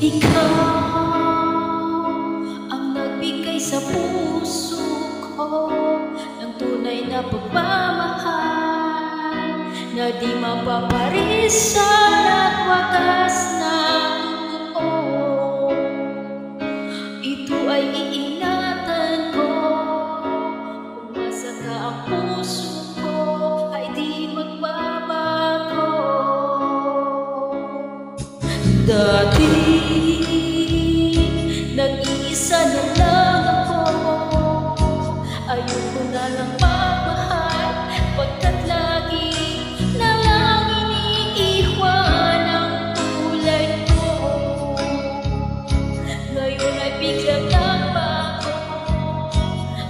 Ikaw ang nagbigay sa puso ko ng tunay na pagmamahal na di mapaparisan at wagas ng totoo. Ito ay iingatan ko, umasa ka ang puso ko ay di magbabago. Dati nag-iisa na lang ako, ayoko na lang magmahal, pagkat lagi na lang iniiwan ang tulad ko. Ngayon ay biglang nagbago,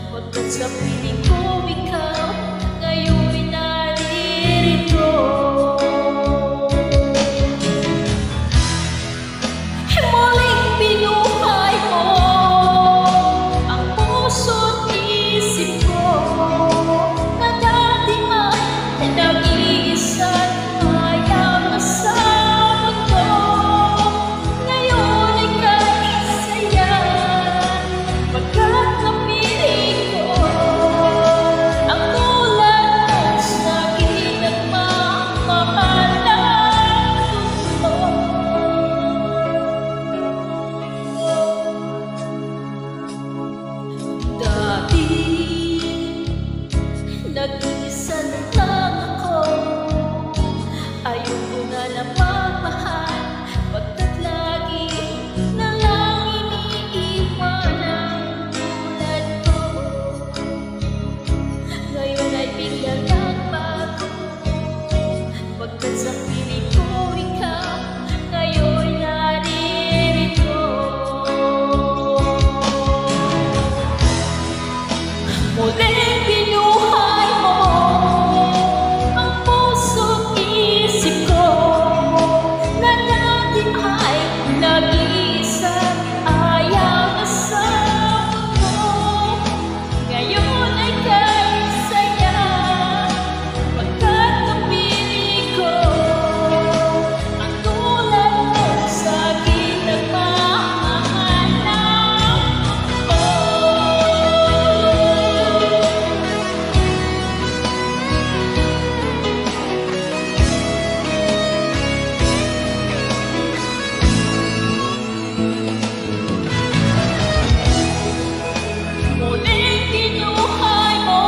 pagkat sa piling ko ikaw ngayon ay naririto. Muling binuhay mo ang puso't isip ko na dati ay nag-iisa't hayang sa mundo. Ngayon ay kahit saya, pagkat napiling ko ang tulad mo sa'kin at mamahal na gusto. Dati nag-iisa na lang ako, ayoko na lang magmahal, pagkat lagi na lang iniiwan ang tulad ko. Ngayon ay biglang nagbago, pagkat sa piling ko ikaw ngayon naririto. Muling binuhay mo ang puso't isip ko na dati ay nag-iisa't ayaw na sa mundo. Ngayon ay kahit saya, pagkat napili ko ang tulad mo sa'kin nagmamahal na ako. Muling binuhay mo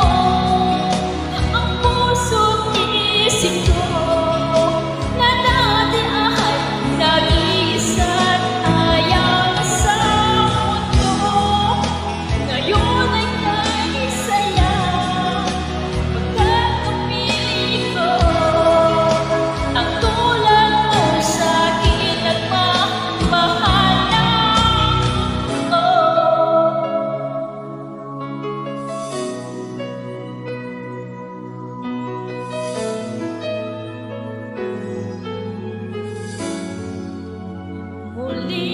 ang puso't isip ko na dati ay nag-iisa't ayaw na sa mundo. Ngayon ay kahit saya, pagkat napili ko ang tulad mo sa'kin at mamahal na ako. Muling